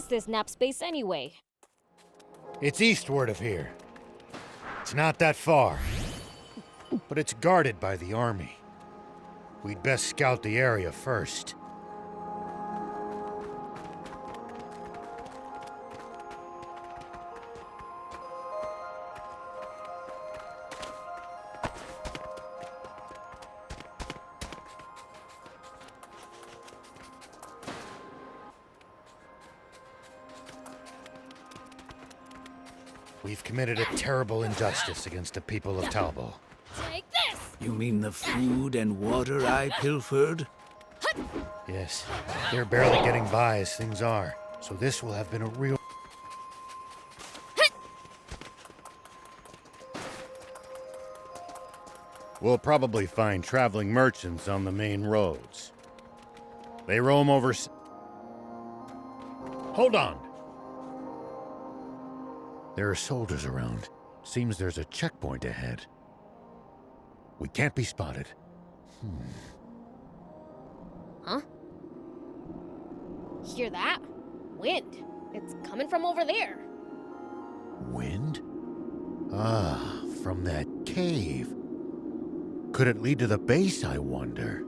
is this nap space anyway? It's eastward of here. It's not that far. But it's guarded by the army. We'd best scout the area first. We've committed a terrible injustice against the people of Talbo. Take this! You mean the food and water I pilfered? Yes, they're barely getting by as things are, so this will have been a real... We'll probably find traveling merchants on the main roads. They roam over... Hold on! There are soldiers around. Seems there's a checkpoint ahead. We can't be spotted. Huh? Hear that? Wind. It's coming from over there. Wind? Ah, from that cave. Could it lead to the base, I wonder?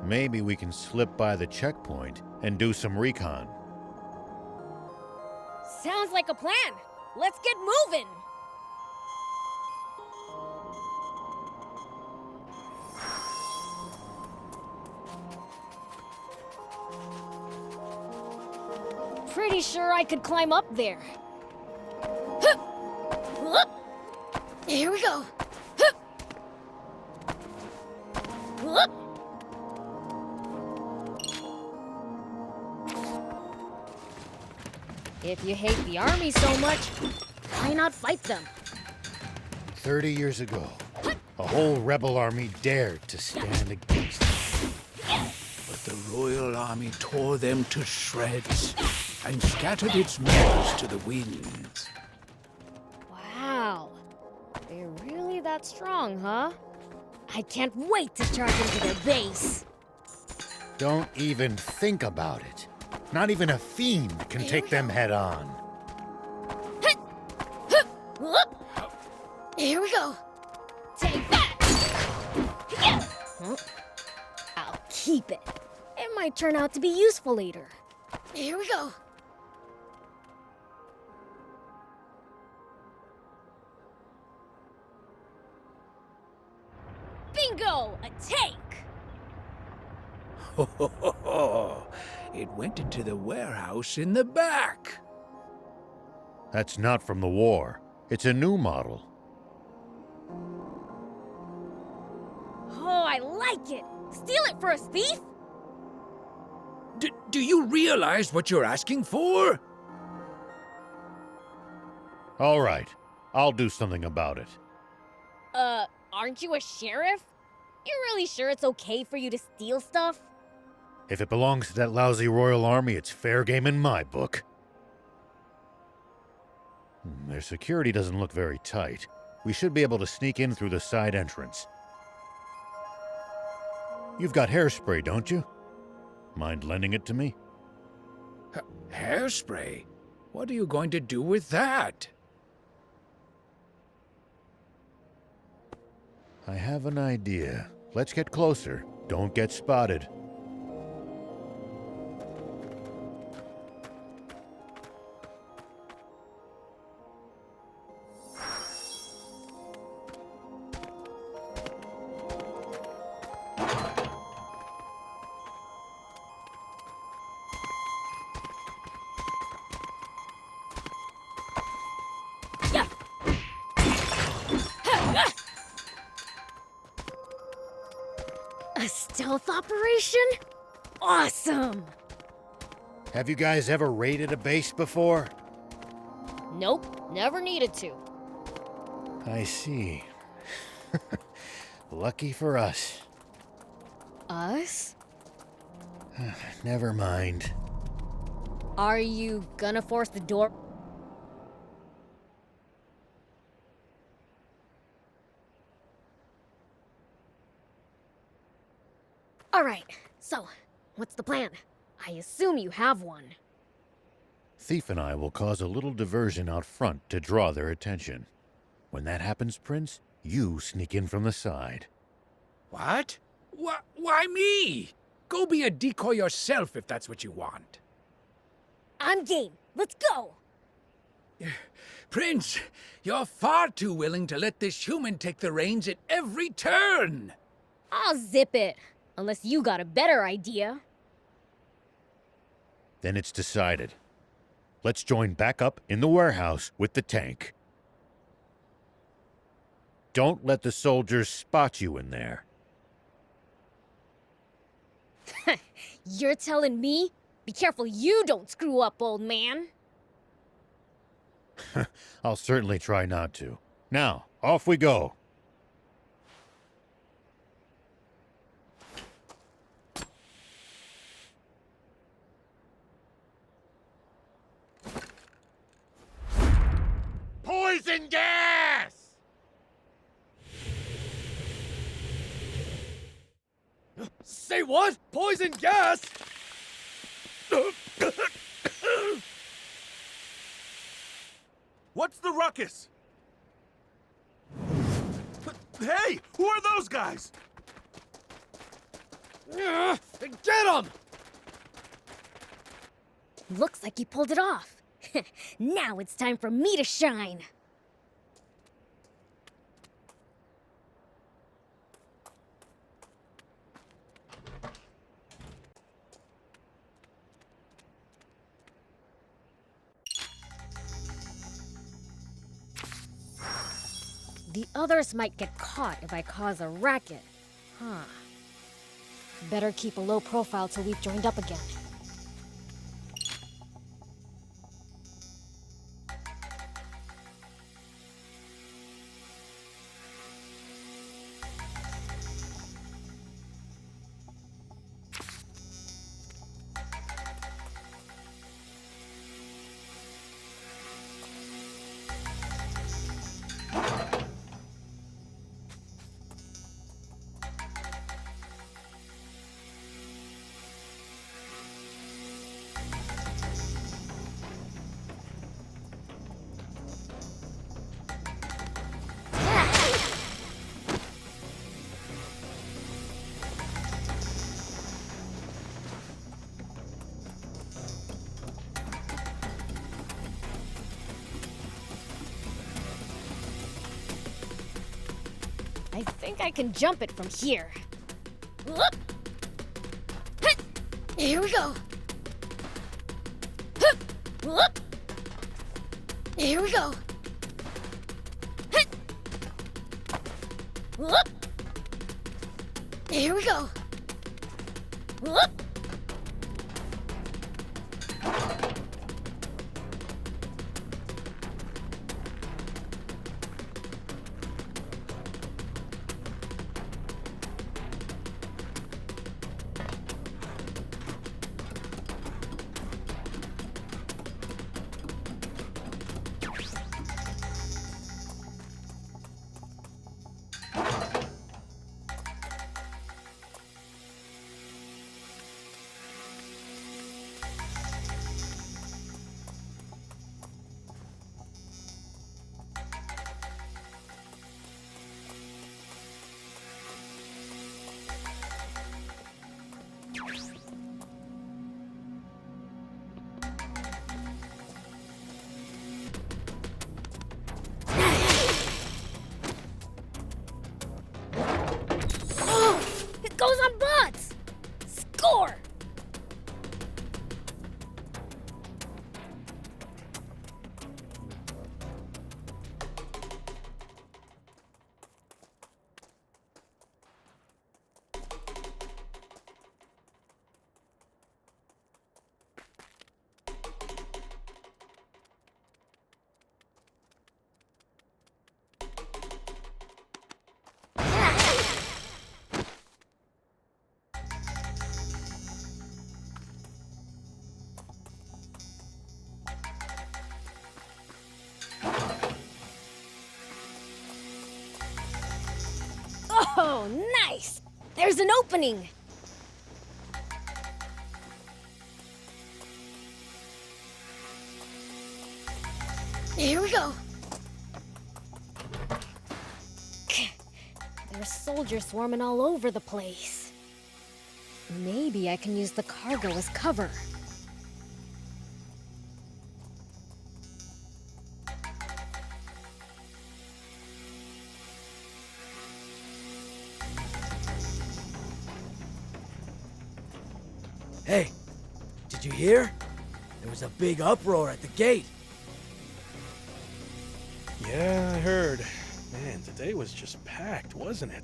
Maybe we can slip by the checkpoint and do some recon. Sounds like a plan. Let's get moving. Pretty sure I could climb up there. Here we go. If you hate the army so much, why not fight them? 30 years ago, a whole rebel army dared to stand against them. But the Royal Army tore them to shreds and scattered its members to the winds. Wow. They're really that strong, huh? I can't wait to charge into their base. Don't even think about it. Not even a fiend can take them head on. Here we go. Take that. Huh? I'll keep it. It might turn out to be useful later. Here we go. Bingo! A tank! Ho, ho, ho, ho. It went into the warehouse in the back. That's not from the war. It's a new model. Oh, I like it! Steal it for a thief? Do you realize what you're asking for? All right, I'll do something about it. Aren't you a sheriff? You're really sure it's okay for you to steal stuff? If it belongs to that lousy Royal Army, it's fair game in my book. Their security doesn't look very tight. We should be able to sneak in through the side entrance. You've got hairspray, don't you? Mind lending it to me? Hairspray? What are you going to do with that? I have an idea. Let's get closer. Don't get spotted. A stealth operation? Awesome! Have you guys ever raided a base before? Nope, never needed to. I see. Lucky for us. Us? Never mind. Are you gonna force the door? Alright, so, What's the plan? I assume you have one. Thief and I will cause a little diversion out front to draw their attention. When that happens, Prince, you sneak in from the side. What? Why me? Go be a decoy yourself if that's what you want. I'm game. Let's go! Prince, you're far too willing to let this human take the reins at every turn. I'll zip it. Unless you got a better idea. Then it's decided. Let's join back up in the warehouse with the tank. Don't let the soldiers spot you in there. You're telling me? Be careful you don't screw up, old man. I'll certainly try not to. Now, off we go. Poison gas! Say what? Poison gas? What's the ruckus? Hey, who are those guys? Get them! Looks like you pulled it off. Now it's time for me to shine. The others might get caught if I cause a racket. Huh. Better keep a low profile till we've joined up again. I think I can jump it from here. Whoop! Hit! Here we go. Hup! Whoop! Here we go. Hit! Whoop! Here we go. Whoop! Goes on butts! Score! Oh, nice! There's an opening! Here we go. There's soldiers swarming all over the place. Maybe I can use the cargo as cover. Hey, did you hear? There was a big uproar at the gate. Yeah, I heard. Man, today was just packed, wasn't it?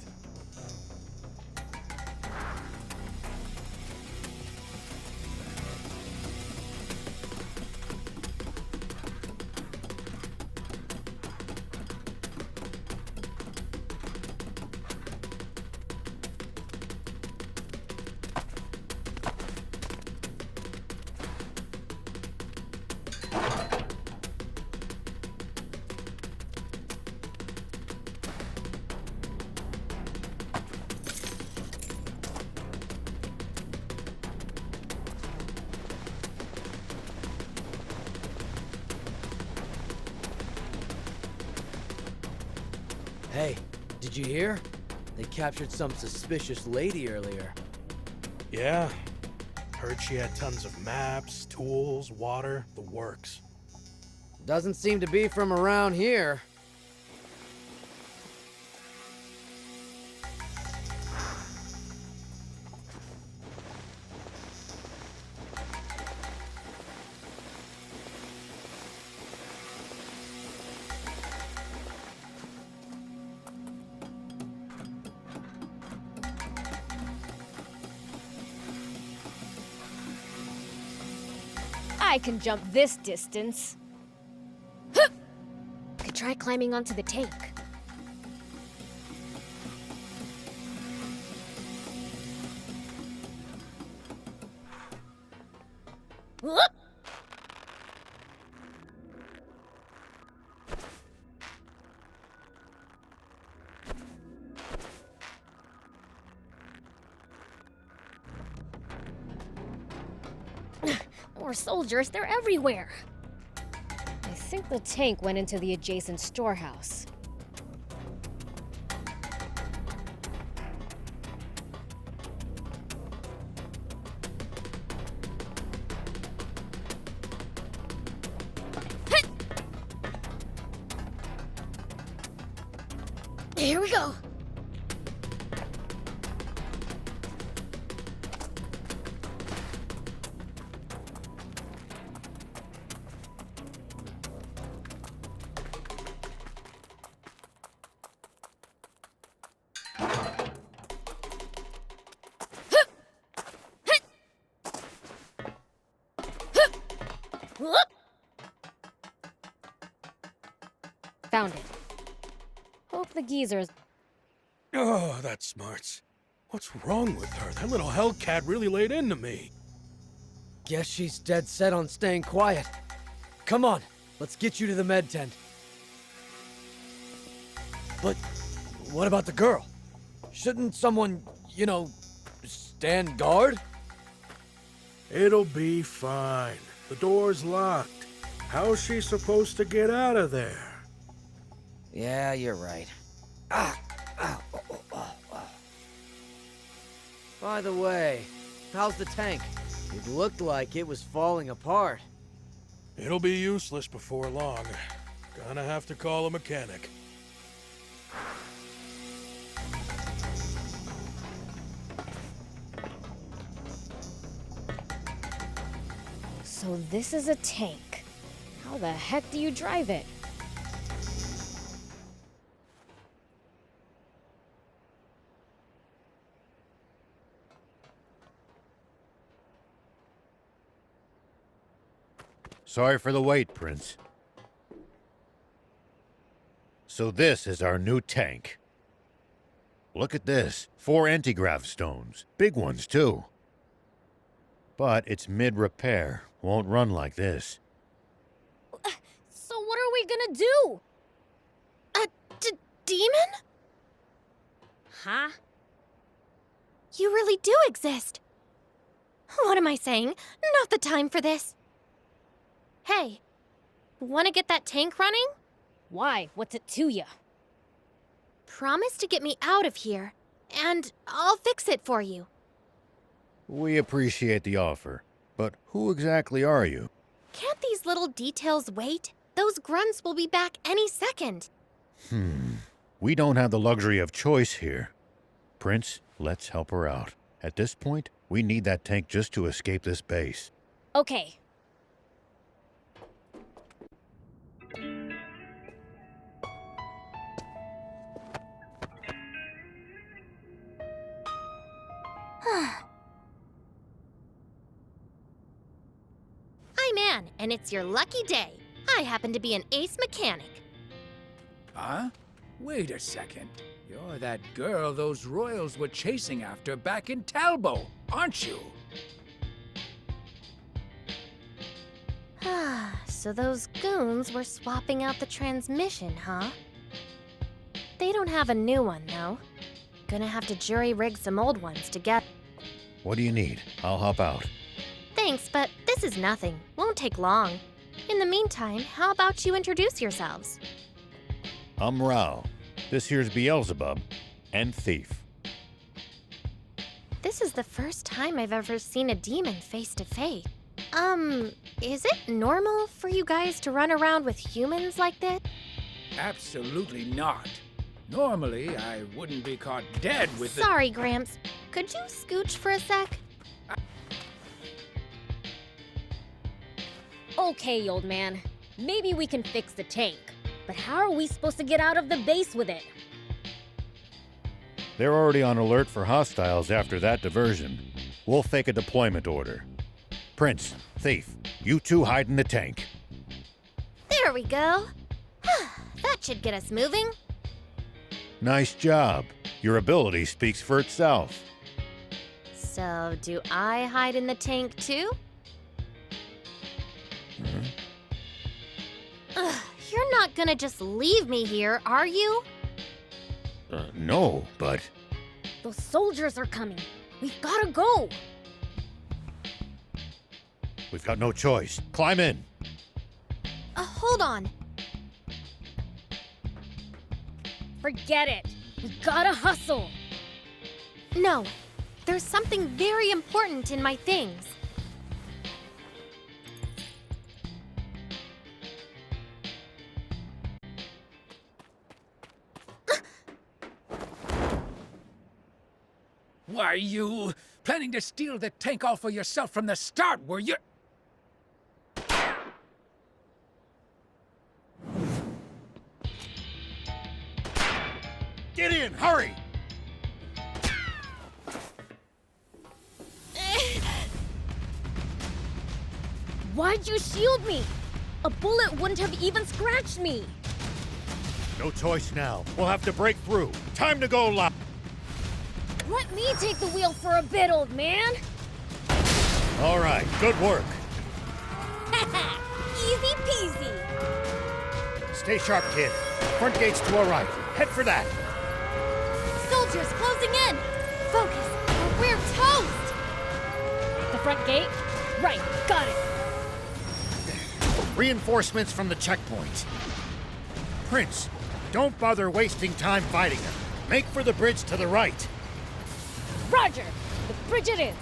Hey, did you hear? They captured some suspicious lady earlier. Yeah. Heard she had tons of maps, tools, water, the works. Doesn't seem to be from around here. I can jump this distance. Hup! Could try climbing onto the tank. Whoop! More soldiers, they're everywhere. I think the tank went into the adjacent storehouse. Here we go. Whoop! Found it. Hope the geezers. Oh, that smarts. What's wrong with her? That little hellcat really laid into me. Guess she's dead set on staying quiet. Come on, let's get you to the med tent. But what about the girl? Shouldn't someone, stand guard? It'll be fine. The door's locked. How's she supposed to get out of there? Yeah, you're right. By the way, how's the tank? It looked like it was falling apart. It'll be useless before long. Gonna have to call a mechanic. So this is a tank. How the heck do you drive it? Sorry for the wait, Prince. So this is our new tank. Look at this. 4 anti-grav stones. Big ones, too. But it's mid-repair. Won't run like this. So what are we gonna do? A demon? Huh? You really do exist. What am I saying? Not the time for this. Hey, Want to get that tank running? Why? What's it to ya? Promise to get me out of here, and I'll fix it for you. We appreciate the offer, but who exactly are you? Can't these little details wait? Those grunts will be back any second. We don't have the luxury of choice here. Prince, let's help her out. At this point, we need that tank just to escape this base. Okay. I'm Anne, and it's your lucky day. I happen to be an ace mechanic. Huh? Wait a second. You're that girl those royals were chasing after back in Talbot, aren't you? So those goons were swapping out the transmission, huh? They don't have a new one, though. Gonna have to jury-rig some old ones to get... What do you need? I'll hop out. Thanks, but this is nothing. Won't take long. In the meantime, how about you introduce yourselves? I'm Rao. This here's Beelzebub and Thief. This is the first time I've ever seen a demon face to face. Is it normal for you guys to run around with humans like this? Absolutely not. Normally, I wouldn't be caught dead with the... Sorry, Gramps. Could you scooch for a sec? Okay, old man. Maybe we can fix the tank. But how are we supposed to get out of the base with it? They're already on alert for hostiles after that diversion. We'll fake a deployment order. Prince, Thief, you two hide in the tank. There we go. That should get us moving. Nice job. Your ability speaks for itself. So, do I hide in the tank too? Ugh, you're not gonna just leave me here, are you? No, but... Those soldiers are coming. We've gotta go. We've got no choice. Climb in. Hold on. Forget it. We gotta hustle. No, there's something very important in my things. Why, you planning to steal the tank all for yourself from the start, were you? Get in, hurry! Why'd you shield me? A bullet wouldn't have even scratched me. No choice now. We'll have to break through. Time to go live. Let me take the wheel for a bit, old man. All right, good work. Easy peasy. Stay sharp, kid. Front gate's to our right. Head for that. Soldiers closing in! Focus, or we're toast! The front gate? Right, got it. Reinforcements from the checkpoint. Prince, don't bother wasting time fighting them. Make for the bridge to the right. Roger, the bridge it is.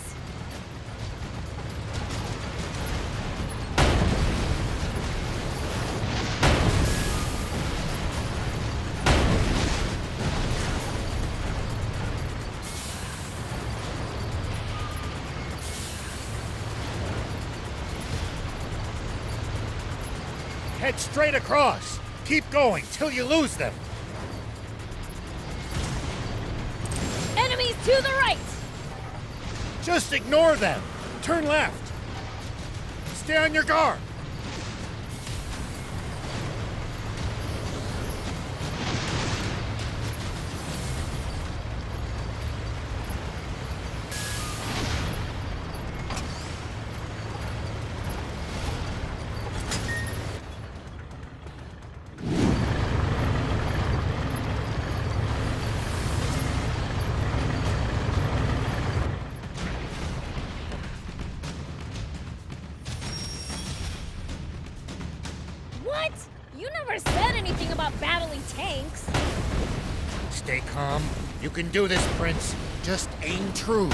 Head straight across. Keep going till you lose them. Enemies to the right. Just ignore them. Turn left. Stay on your guard. What? You never said anything about battling tanks. Stay calm. You can do this, Prince. Just aim true.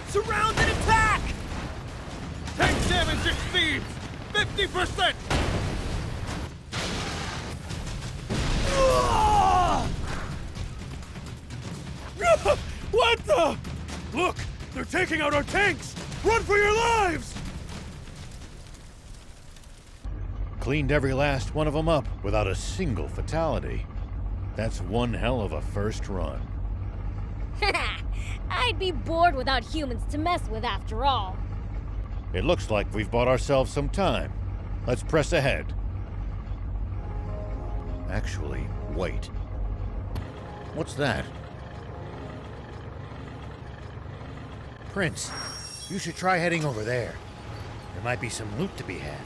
Surround and attack! Tank damage exceeds 50%! What the? Look! They're taking out our tanks! Run for your lives! Cleaned every last one of them up without a single fatality. That's one hell of a first run. I'd be bored without humans to mess with after all. It looks like we've bought ourselves some time. Let's press ahead. Actually, wait. What's that? Prince, you should try heading over there. There might be some loot to be had.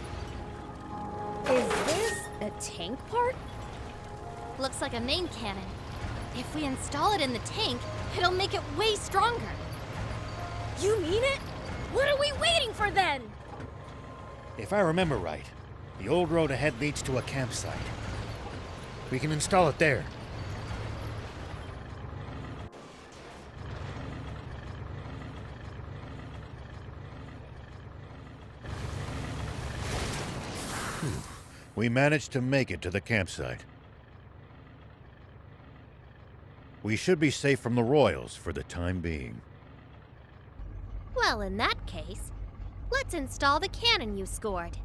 Is this a tank part? Looks like a main cannon. If we install it in the tank, it'll make it way stronger. You mean it? What are we waiting for then? If I remember right, the old road ahead leads to a campsite. We can install it there. We managed to make it to the campsite. We should be safe from the Royals for the time being. Well, in that case, let's install the cannon you scored.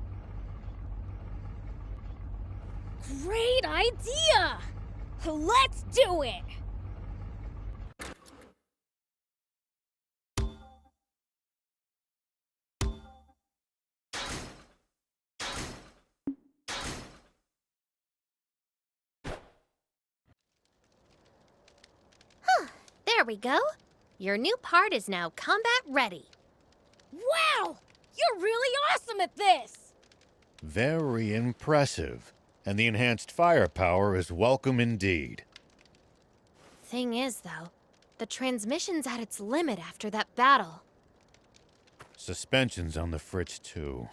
Great idea! Let's do it! There we go. Your new part is now combat ready. Wow! You're really awesome at this! Very impressive. And the enhanced firepower is welcome indeed. Thing is, though, the transmission's at its limit after that battle. Suspension's on the fritz, too.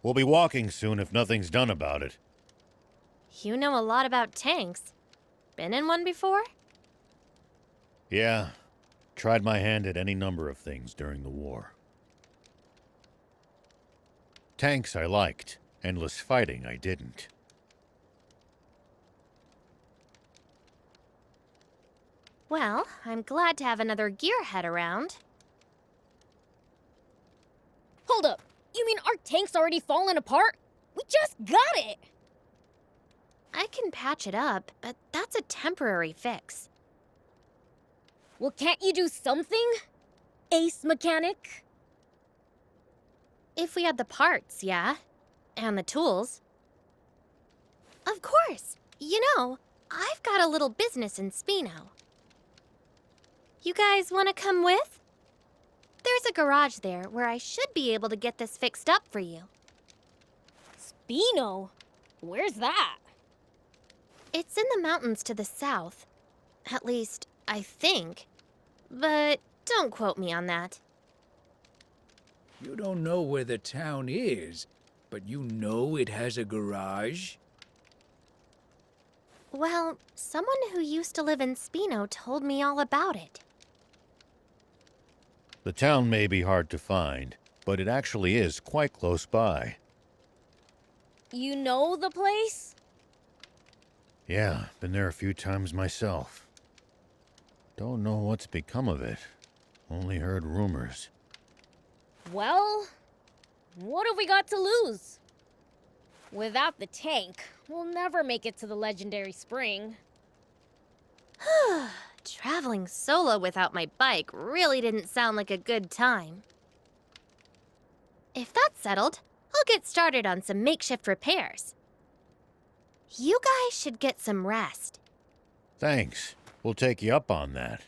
We'll be walking soon if nothing's done about it. You know a lot about tanks. Been in one before? Yeah. Tried my hand at any number of things during the war. Tanks I liked. Endless fighting I didn't. Well, I'm glad to have another gearhead around. Hold up! You mean our tank's already fallen apart? We just got it! I can patch it up, but that's a temporary fix. Well, can't you do something? Ace mechanic? If we had the parts, yeah. And the tools. Of course! You know, I've got a little business in Spino. You guys want to come with? There's a garage there where I should be able to get this fixed up for you. Spino? Where's that? It's in the mountains to the south. At least, I think. But don't quote me on that. You don't know where the town is, but you know it has a garage? Well, someone who used to live in Spino told me all about it. The town may be hard to find, but it actually is quite close by. You know the place? Yeah, been there a few times myself. Don't know what's become of it. Only heard rumors. Well, what have we got to lose? Without the tank, we'll never make it to the legendary spring. Traveling solo without my bike really didn't sound like a good time. If that's settled, I'll get started on some makeshift repairs. You guys should get some rest. Thanks. We'll take you up on that.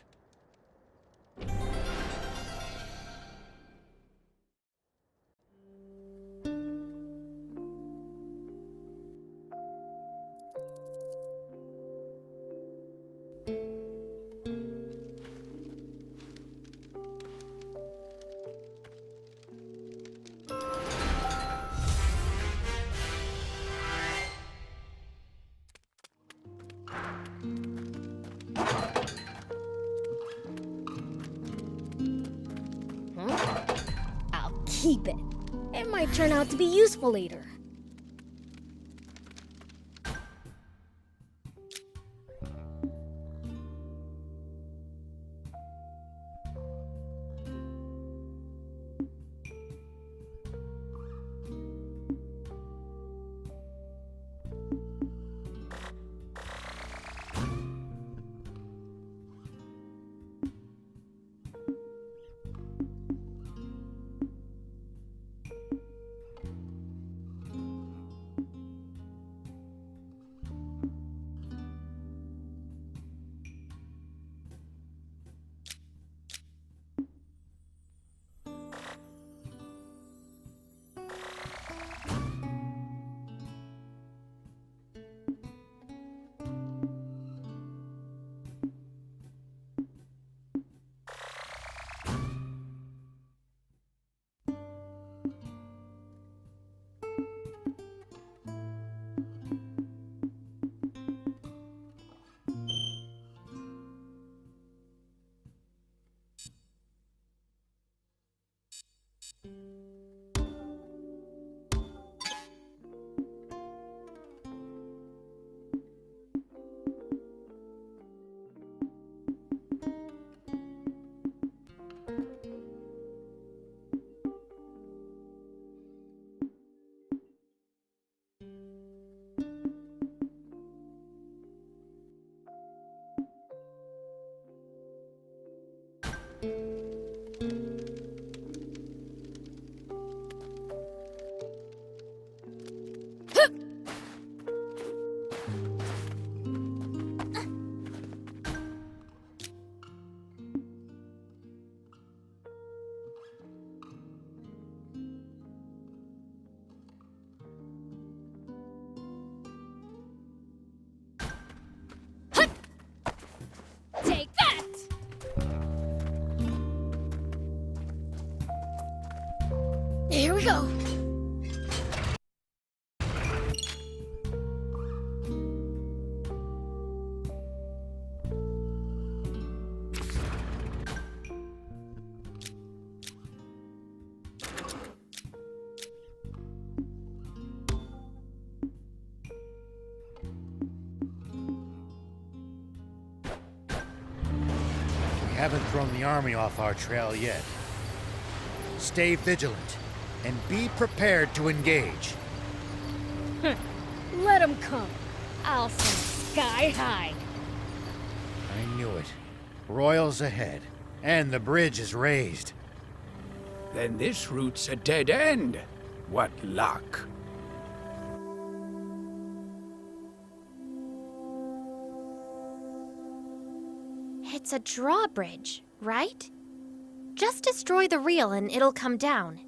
keep it. It might turn out to be useful later. Take that! Here we go. We haven't thrown the army off our trail yet. Stay vigilant and be prepared to engage. Let 'em come. I'll send sky high. I knew it. Royals ahead, and the bridge is raised. Then this route's a dead end. What luck. It's a drawbridge, right? Just destroy the reel and it'll come down.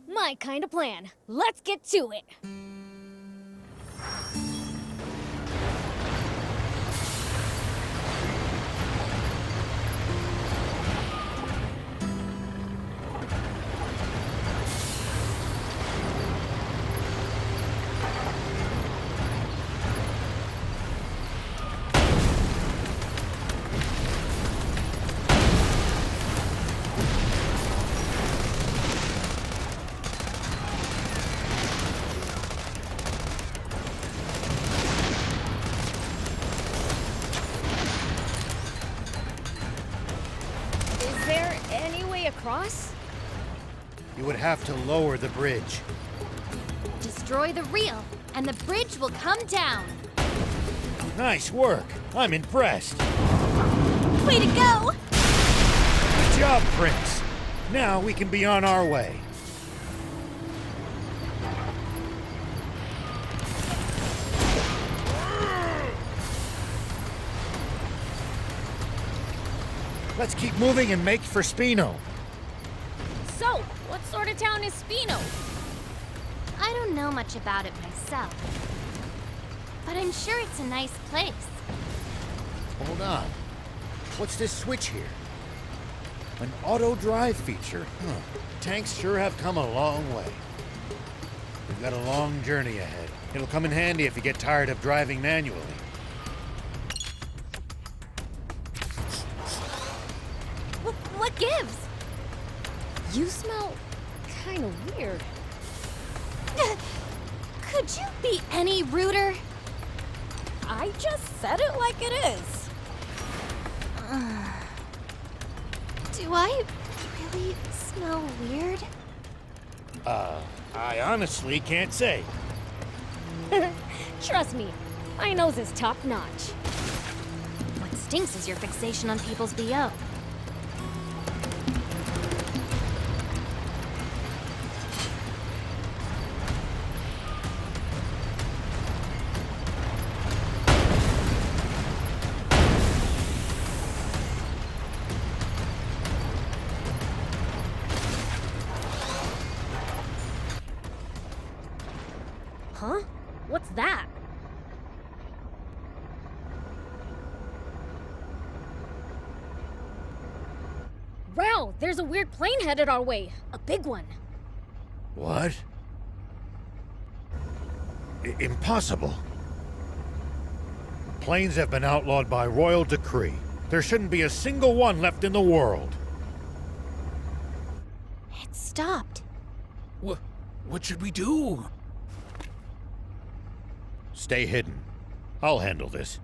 My kind of plan. Let's get to it. Is there any way across? You would have to lower the bridge. Destroy the reel and the bridge will come down. Nice work. I'm impressed. Way to go! Good job, Prince. Now we can be on our way. Let's keep moving and make for Spino. So, what sort of town is Spino? I don't know much about it myself, but I'm sure it's a nice place. Hold on. What's this switch here? An auto drive feature. Huh. Tanks sure have come a long way. We've got a long journey ahead. It'll come in handy if you get tired of driving manually. What gives? You smell kind of weird. Could you be any ruder? I just said it like it is. Do I really smell weird? I honestly can't say. Trust me, my nose is top notch. What stinks is your fixation on people's BO. Huh? What's that? Wow, there's a weird plane headed our way. A big one. What? Impossible. Planes have been outlawed by royal decree. There shouldn't be a single one left in the world. It stopped. What should we do? Stay hidden. I'll handle this.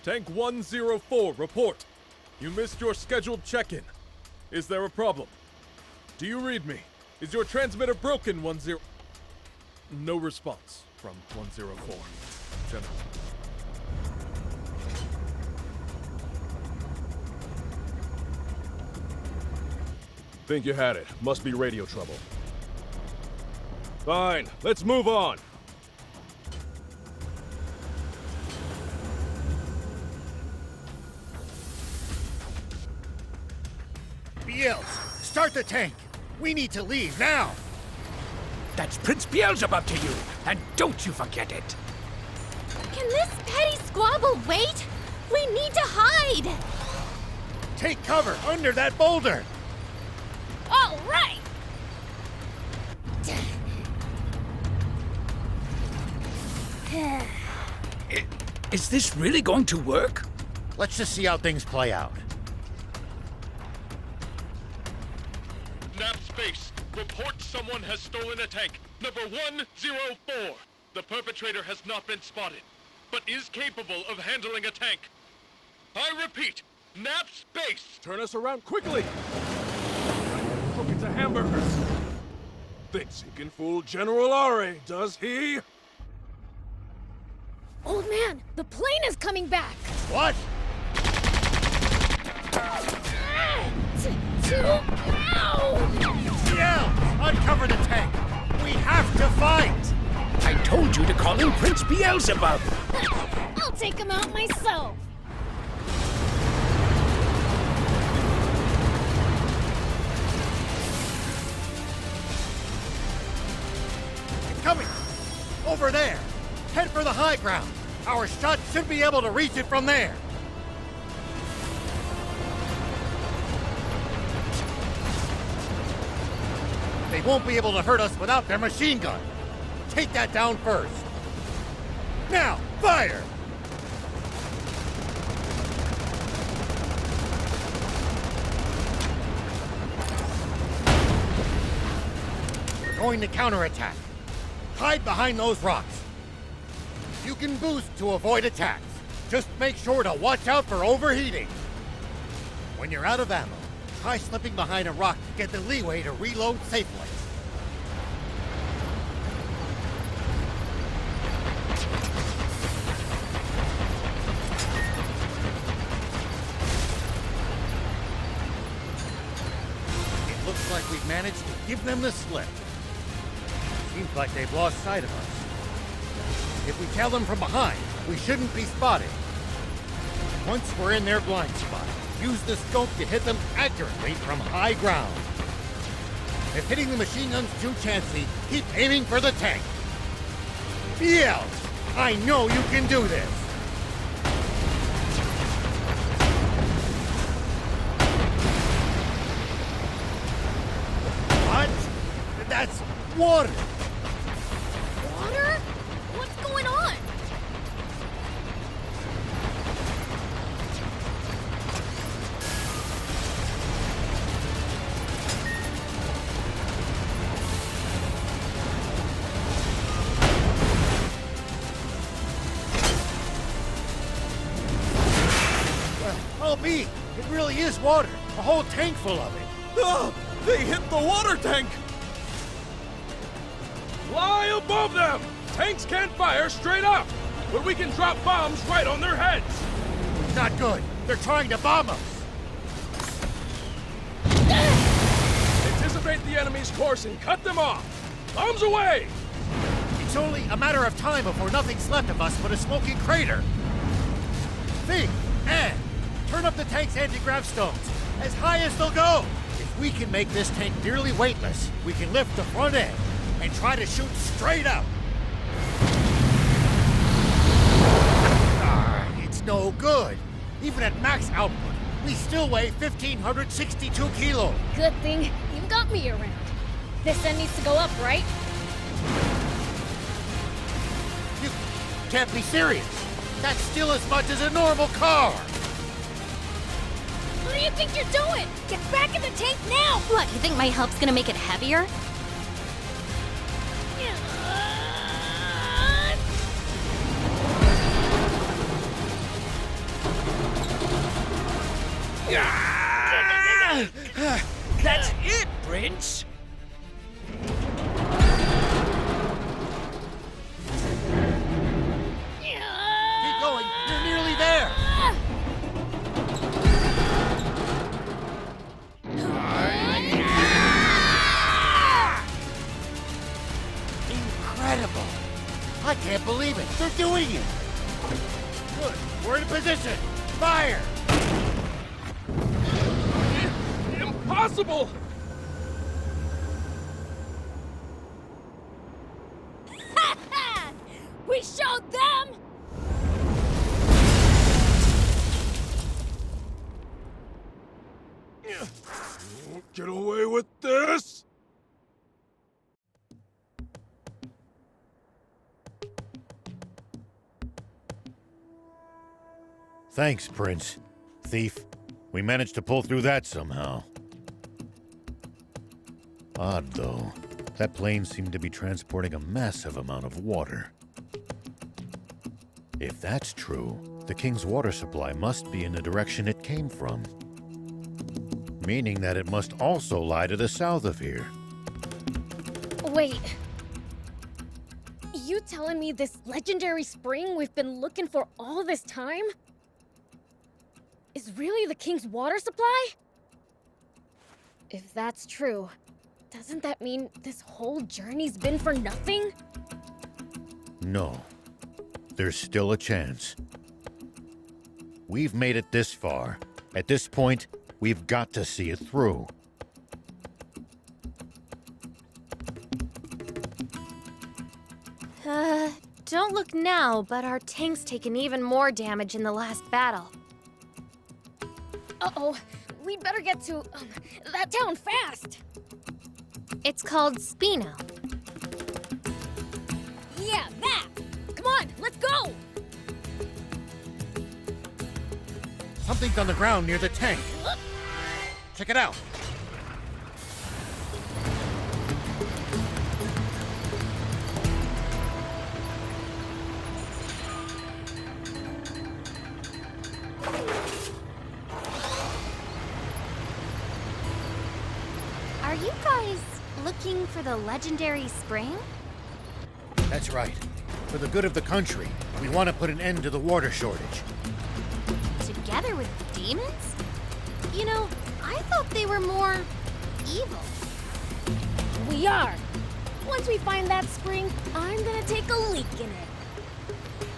Tank 104, report. You missed your scheduled check-in. Is there a problem? Do you read me? Is your transmitter broken, 10... No response from 104. General. Think you had it. Must be radio trouble. Fine, let's move on. BLs, start the tank. We need to leave now. That's Prince Beelzebub to you, and don't you forget it. Can this petty squabble wait? We need to hide! Take cover under that boulder. All right! Is this really going to work? Let's just see how things play out. Nap Space, report someone has stolen a tank. Number 104. The perpetrator has not been spotted, but is capable of handling a tank. I repeat, Nap Space! Turn us around quickly! Look, it's a hamburger. Thinks he can fool General Ari, does he? Old man, the plane is coming back! What? Ow! Yeah! Uncover the tank! We have to fight! I told you to call him Prince Beelzebub. I'll take him out myself! It's coming! Over there! Head for the high ground! Our shot should be able to reach it from there! They won't be able to hurt us without their machine gun. Take that down first. Now, fire! We're going to counterattack. Hide behind those rocks. You can boost to avoid attacks. Just make sure to watch out for overheating. When you're out of ammo, try slipping behind a rock to get the leeway to reload safely. It looks like we've managed to give them the slip. Seems like they've lost sight of us. If we tail them from behind, we shouldn't be spotted. Once we're in their blind spot, use the scope to hit them accurately from high ground. If hitting the machine gun's too chancy, keep aiming for the tank. BL, I know you can do this. What? That's water. Water? What's going speed! It really is water! A whole tank full of it! Ah! They hit the water tank! Fly above them! Tanks can't fire straight up, but we can drop bombs right on their heads! Not good! They're trying to bomb us! Anticipate the enemy's course and cut them off! Bombs away! It's only a matter of time before nothing's left of us but a smoking crater! Think, and turn up the tank's anti-grav stones, as high as they'll go! If we can make this tank nearly weightless, we can lift the front end and try to shoot straight up! It's no good! Even at max output, we still weigh 1,562 kilos! Good thing you got me around. This end needs to go up, right? You can't be serious! That's still as much as a normal car! What do you think you're doing? Get back in the tank now! What, you think my help's gonna make it heavier? That's it, Prince! Keep going! You're nearly there! Incredible! I can't believe it! They're doing it! Good. We're in position! Fire! Impossible! We showed them! Get away with this! Thanks, Prince. Thief. We managed to pull through that somehow. Odd, though. That plane seemed to be transporting a massive amount of water. If that's true, the King's water supply must be in the direction it came from. Meaning that it must also lie to the south of here. Wait. You telling me this legendary spring we've been looking for all this time is really the King's water supply? If that's true, doesn't that mean this whole journey's been for nothing? No. There's still a chance. We've made it this far. At this point, we've got to see it through. Don't look now, but our tank's taken even more damage in the last battle. Uh-oh. We'd better get to that town fast. It's called Spino. Yeah, that! Come on, let's go! Something's on the ground near the tank. Check it out. Are you guys looking for the legendary spring? That's right. For the good of the country, we want to put an end to the water shortage. Together with demons? You know, I thought they were more evil. We are. Once we find that spring, I'm gonna take a leak in it.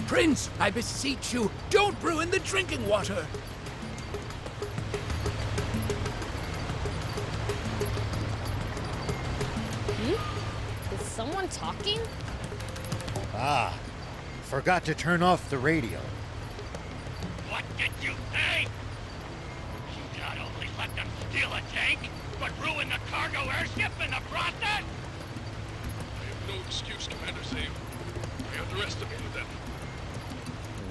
Prince, I beseech you, don't ruin the drinking water! Is someone talking? Ah, forgot to turn off the radio. What did you say? You not only let them steal a tank, but ruin the cargo airship in the process? I have no excuse, Commander Zayu. I underestimated them.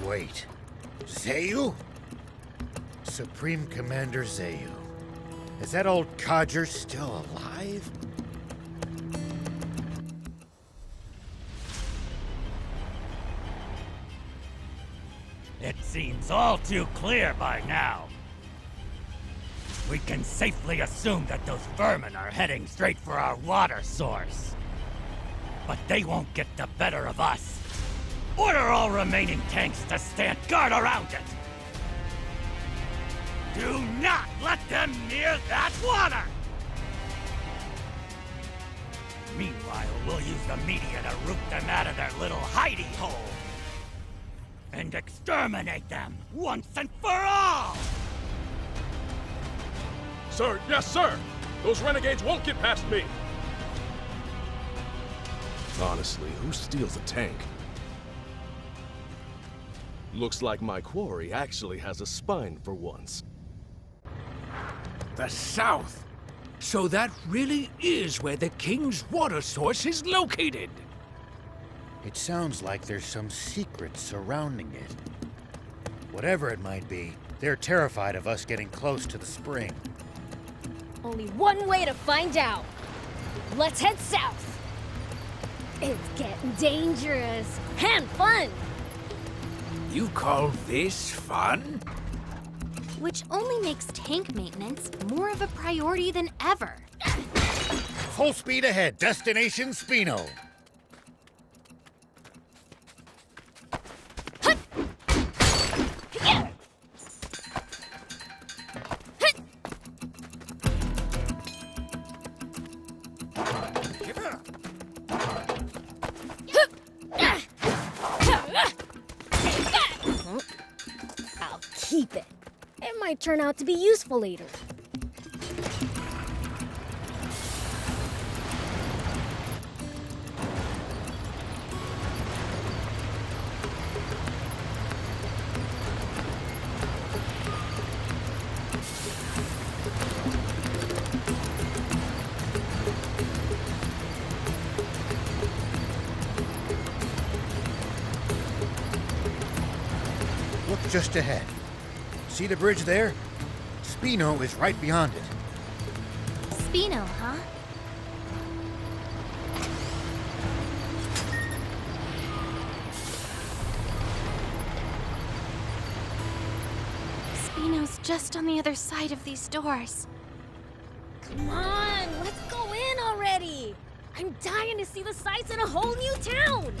Wait. Zayu? Supreme Commander Zayu. Is that old codger still alive? It seems all too clear by now. we can safely assume that those vermin are heading straight for our water source. But they won't get the better of us. Order all remaining tanks to stand guard around it! Do not let them near that water! Meanwhile, we'll use the media to root them out of their little hidey hole. And exterminate them once and for all! Sir, yes, sir! Those renegades won't get past me! Honestly, who steals a tank? Looks like my quarry actually has a spine for once. The south! So that really is where the king's water source is located! It sounds like there's some secret surrounding it. Whatever it might be, they're terrified of us getting close to the spring. Only one way to find out. Let's head south. It's getting dangerous and fun. You call this fun? Which only makes tank maintenance more of a priority than ever. Full speed ahead, destination Spino. I'll keep it. It might turn out to be useful later. Look just ahead. See the bridge there? Spino is right beyond it. Spino, huh? Spino's just on the other side of these doors. Come on, let's go in already. I'm dying to see the sights in a whole new town.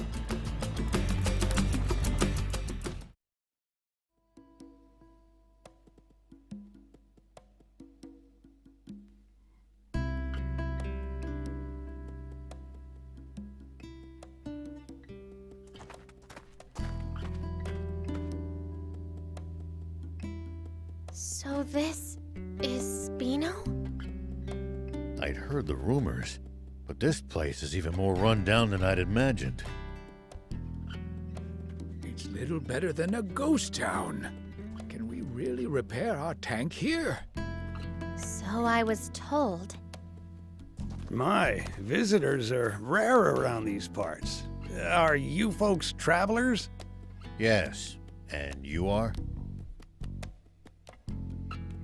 So this is Spino? I'd heard the rumors, but this place is even more run down than I'd imagined. It's little better than a ghost town. Can we really repair our tank here? So I was told. My, visitors are rare around these parts. Are you folks travelers? Yes, and you are?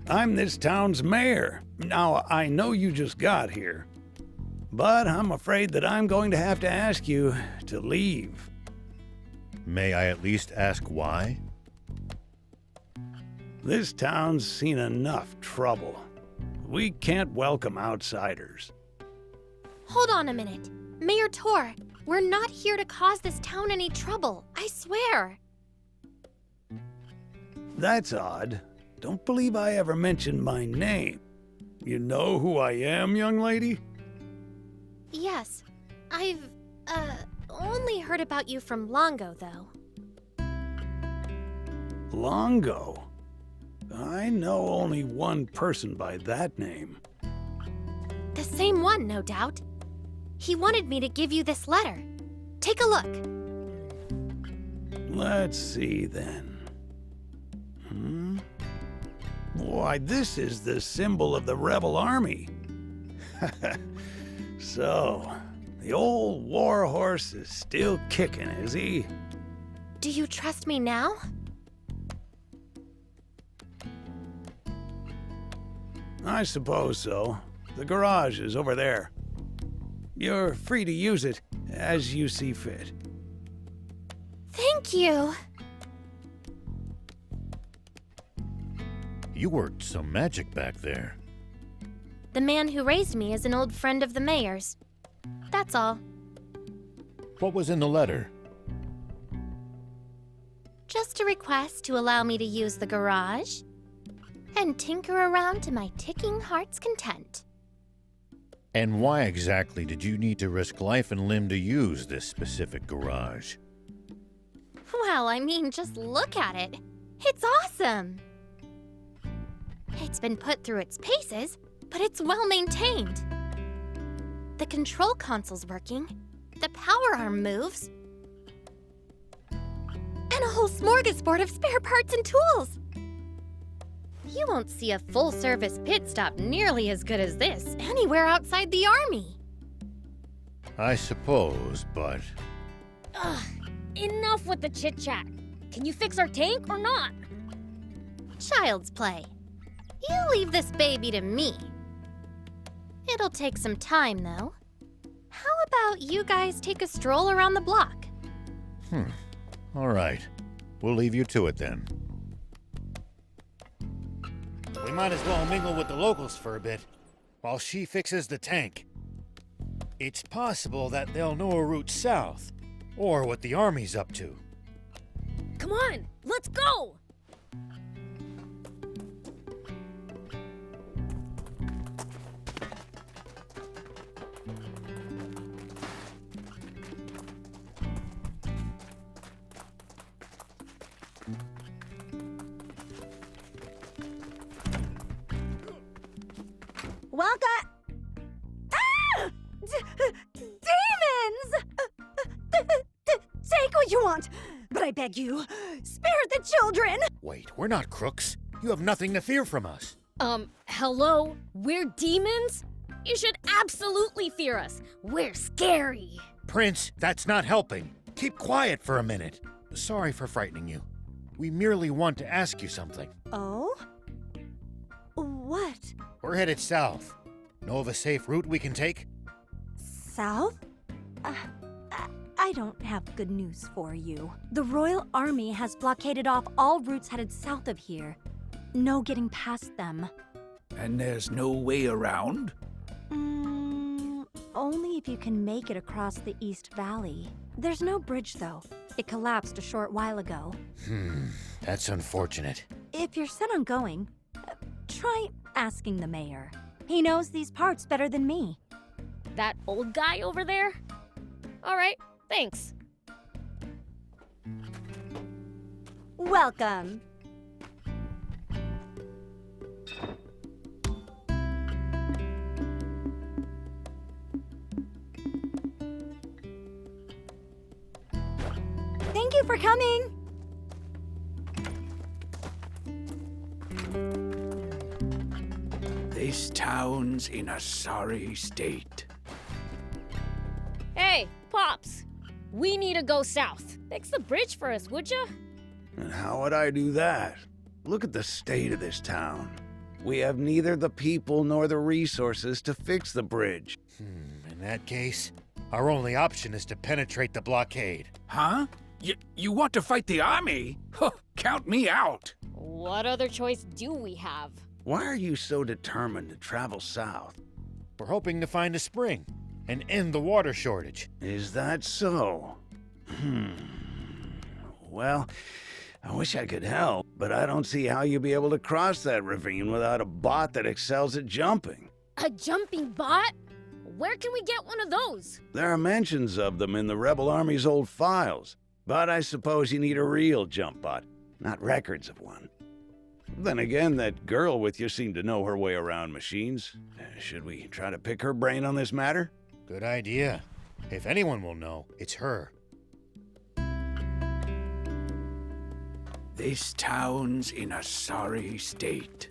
I'm this town's mayor. Now, I know you just got here, but I'm afraid that I'm going to have to ask you to leave. May I at least ask why? This town's seen enough trouble. We can't welcome outsiders. Hold on a minute. Mayor Tor, we're not here to cause this town any trouble, I swear. That's odd. Don't believe I ever mentioned my name. You know who I am, young lady? Yes. I've, only heard about you from Longo, though. Longo? I know only one person by that name. The same one, no doubt. He wanted me to give you this letter. Take a look. Let's see, then. Why, this is the symbol of the rebel army. So, the old war horse is still kicking, is he? Do you trust me now? I suppose so. The garage is over there. You're free to use it as you see fit. Thank you. You worked some magic back there. The man who raised me is an old friend of the mayor's. That's all. What was in the letter? Just a request to allow me to use the garage and tinker around to my ticking heart's content. And why exactly did you need to risk life and limb to use this specific garage? Well, I mean, just look at it. It's awesome. It's been put through its paces, but it's well maintained. The control console's working, the power arm moves, and a whole smorgasbord of spare parts and tools. You won't see a full-service pit stop nearly as good as this anywhere outside the army. I suppose, but... Ugh, enough with the chit-chat. Can you fix our tank or not? Child's play. You leave this baby to me. It'll take some time, though. How about you guys take a stroll around the block? All right. We'll leave you to it then. We might as well mingle with the locals for a bit, while she fixes the tank. It's possible that they'll know a route south, or what the army's up to. Come on, let's go! Welcome. Ah! Demons! Take what you want, but I beg you, spare the children! Wait, we're not crooks. You have nothing to fear from us. Hello? We're demons? You should absolutely fear us. We're scary. Prince, that's not helping. Keep quiet for a minute. Sorry for frightening you. We merely want to ask you something. Oh? What? We're headed south. Know of a safe route we can take? South? I don't have good news for you. The Royal Army has blockaded off all routes headed south of here. No getting past them. And there's no way around? Only if you can make it across the East Valley. There's no bridge, though. It collapsed a short while ago. That's unfortunate. If you're set on going, try asking the mayor. He knows these parts better than me. That old guy over there? All right, thanks. Welcome. Thank you for coming. This town's in a sorry state. Hey, Pops. We need to go south. Fix the bridge for us, would ya? And how would I do that? Look at the state of this town. We have neither the people nor the resources to fix the bridge. In that case, our only option is to penetrate the blockade. Huh? You want to fight the army? Huh, count me out. What other choice do we have? Why are you so determined to travel south? We're hoping to find a spring and end the water shortage. Is that so? Well, I wish I could help, but I don't see how you'll be able to cross that ravine without a bot that excels at jumping. A jumping bot? Where can we get one of those? There are mentions of them in the Rebel Army's old files, but I suppose you need a real jump bot, not records of one. Then again, that girl with you seemed to know her way around machines. Should we try to pick her brain on this matter? Good idea. If anyone will know, it's her. This town's in a sorry state.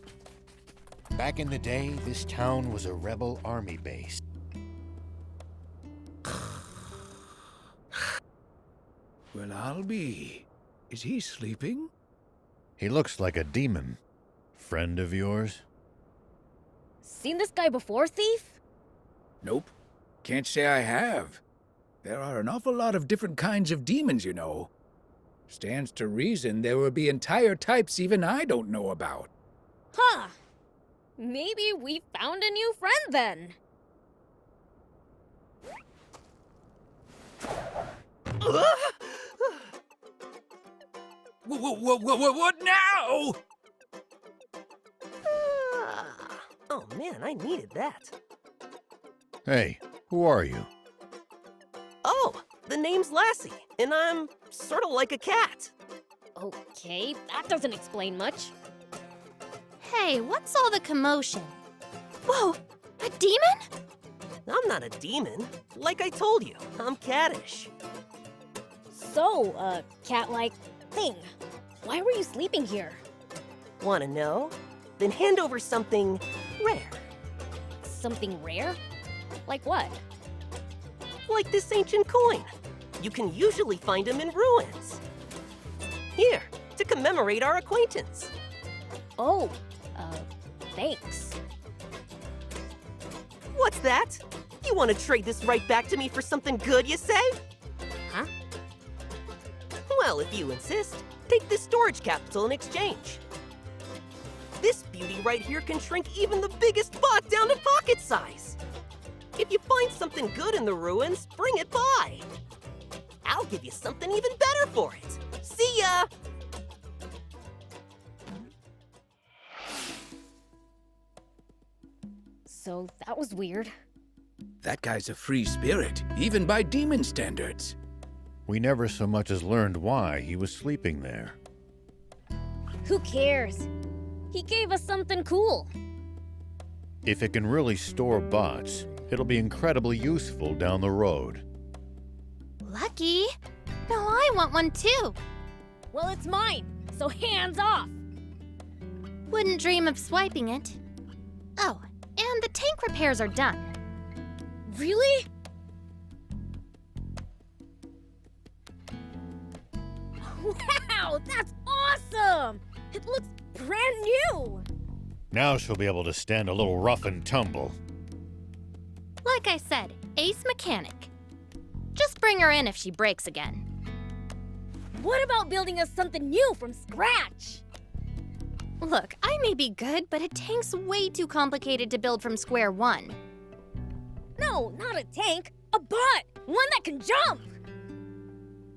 Back in the day, this town was a rebel army base. Well, I'll be. Is he sleeping? He looks like a demon. Friend of yours? Seen this guy before, Thief? Nope. Can't say I have. There are an awful lot of different kinds of demons, you know. Stands to reason there will be entire types even I don't know about. Huh. Maybe we found a new friend then. What now? Oh man, I needed that. Hey, who are you? Oh, the name's Lassie, and I'm sort of like a cat. Okay, that doesn't explain much. Hey, what's all the commotion? Whoa, a demon? I'm not a demon. Like I told you, I'm cattish. So, cat-like thing. Why were you sleeping here? Wanna know? Then hand over something rare. Something rare? Like what? Like this ancient coin. You can usually find them in ruins. Here, to commemorate our acquaintance. Oh, thanks. What's that? You want to trade this right back to me for something good, you say? Huh? Well, if you insist, take this storage capsule in exchange. This beauty right here can shrink even the biggest bot down to pocket size. If you find something good in the ruins, bring it by. I'll give you something even better for it. See ya! So that was weird. That guy's a free spirit, even by demon standards. We never so much as learned why he was sleeping there. Who cares? He gave us something cool. If it can really store bots, it'll be incredibly useful down the road. Lucky. No, I want one too. Well, it's mine, so hands off. Wouldn't dream of swiping it. Oh, and the tank repairs are done. Really? Wow, that's awesome! It looks brand new! Now she'll be able to stand a little rough and tumble. Like I said, ace mechanic. Just bring her in if she breaks again. What about building us something new from scratch? Look, I may be good, but a tank's way too complicated to build from square one. No, not a tank. A bot! One that can jump!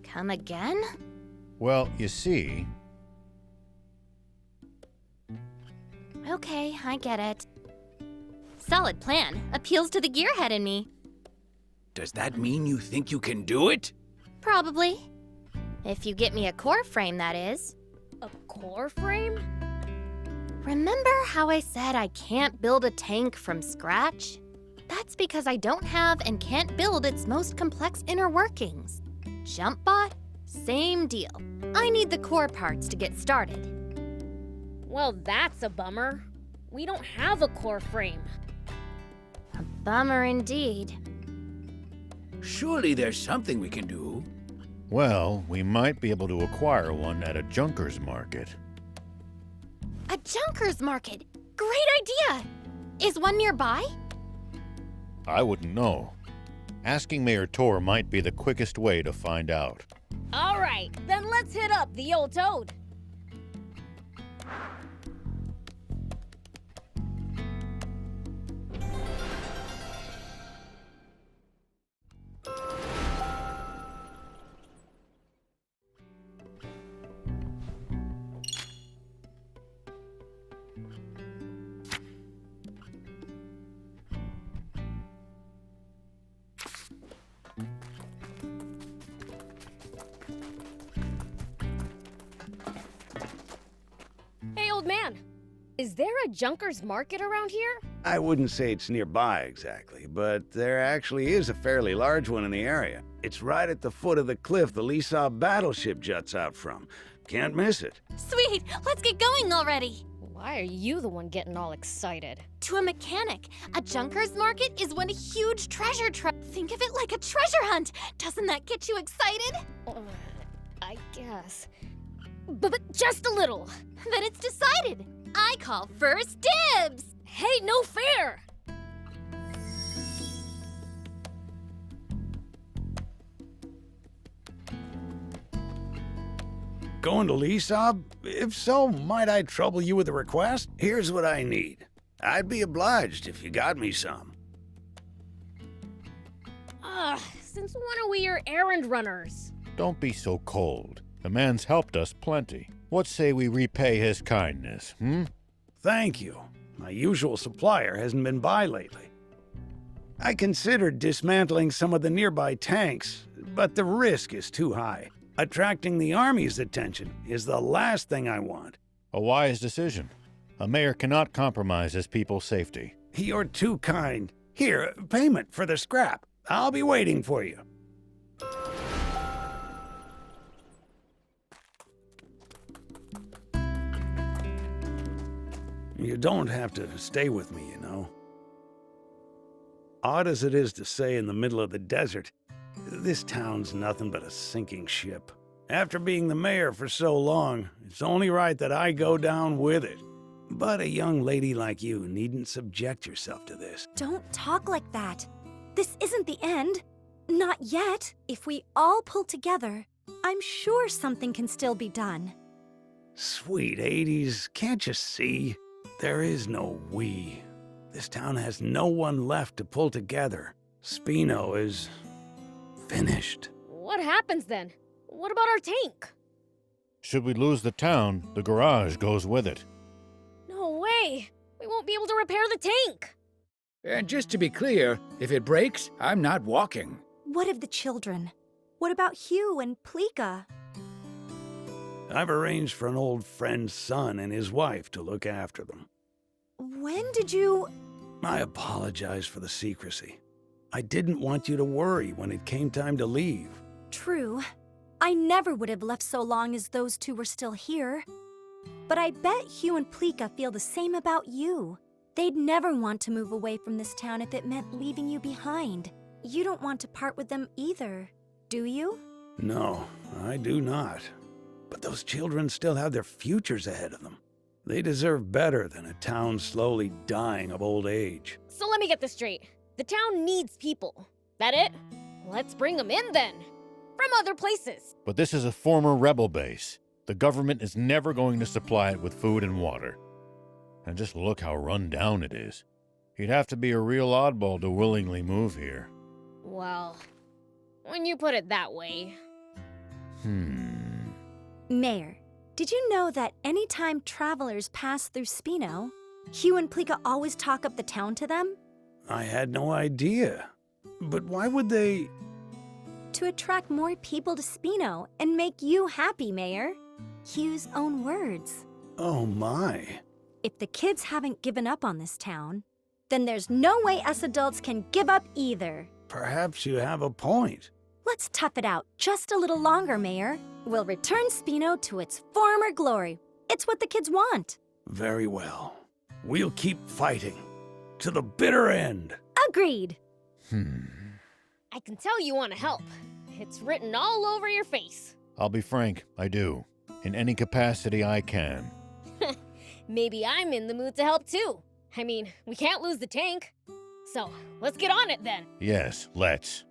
Come again? Well, you see... Okay, I get it. Solid plan. Appeals to the gearhead in me. Does that mean you think you can do it? Probably. If you get me a core frame, that is. A core frame? Remember how I said I can't build a tank from scratch? That's because I don't have and can't build its most complex inner workings. JumpBot? Same deal. I need the core parts to get started. Well, that's a bummer. We don't have a core frame. A bummer indeed. Surely there's something we can do. Well, we might be able to acquire one at a junker's market. A junker's market! Great idea! Is one nearby? I wouldn't know. Asking Mayor Tor might be the quickest way to find out. All right, then let's hit up the old toad. Hey, old man. Is there a junker's market around here? I wouldn't say it's nearby exactly, but there actually is a fairly large one in the area. It's right at the foot of the cliff the Lisa battleship juts out from. Can't miss it. Sweet! Let's get going already! Why are you the one getting all excited? To a mechanic, a junker's market is one huge treasure trove. Think of it like a treasure hunt. Doesn't that get you excited? I guess. But just a little. Then it's decided. I call first dibs. Hey, no fair! going to Lisab? If so, might I trouble you with a request? Here's what I need. I'd be obliged if you got me some. Since when are we your errand runners? Don't be so cold. The man's helped us plenty. What say we repay his kindness, Thank you. My usual supplier hasn't been by lately. I considered dismantling some of the nearby tanks, but the risk is too high. Attracting the Army's attention is the last thing I want. A wise decision. A mayor cannot compromise his people's safety. You're too kind. Here, payment for the scrap. I'll be waiting for you. You don't have to stay with me, you know. Odd as it is to say in the middle of the desert, this town's nothing but a sinking ship. After being the mayor for so long, it's only right that I go down with it. But a young lady like you needn't subject yourself to this. Don't talk like that. This isn't the end. Not yet. If we all pull together, I'm sure something can still be done. Sweet 80s, can't you see? There is no we. This town has no one left to pull together. Spino is finished. What happens then? What about our tank? Should we lose the town, the garage goes with it. No way! We won't be able to repair the tank! And just to be clear, if it breaks, I'm not walking. What of the children? What about Hugh and Pleeka? I've arranged for an old friend's son and his wife to look after them. When did you... I apologize for the secrecy. I didn't want you to worry when it came time to leave. True. I never would have left so long as those two were still here. But I bet Hugh and Pleeka feel the same about you. They'd never want to move away from this town if it meant leaving you behind. You don't want to part with them either, do you? No, I do not. But those children still have their futures ahead of them. They deserve better than a town slowly dying of old age. So let me get this straight. The town needs people. That it? Let's bring them in then. From other places. But this is a former rebel base. The government is never going to supply it with food and water. And just look how run down it is. You'd have to be a real oddball to willingly move here. Well, when you put it that way. Mayor, did you know that anytime travelers pass through Spino, Hugh and Pleeka always talk up the town to them? I had no idea. But why would they... To attract more people to Spino and make you happy, Mayor. Hugh's own words. Oh my. If the kids haven't given up on this town, then there's no way us adults can give up either. Perhaps you have a point. Let's tough it out just a little longer, Mayor. We'll return Spino to its former glory. It's what the kids want. Very well. We'll keep fighting. To the bitter end. Agreed. I can tell you want to help. It's written all over your face. I'll be frank, I do. In any capacity I can. Maybe I'm in the mood to help too. I mean, we can't lose the tank. So, let's get on it then. Yes, let's.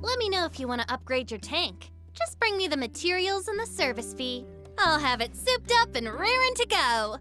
Let me know if you want to upgrade your tank. Just bring me the materials and the service fee. I'll have it souped up and raring to go.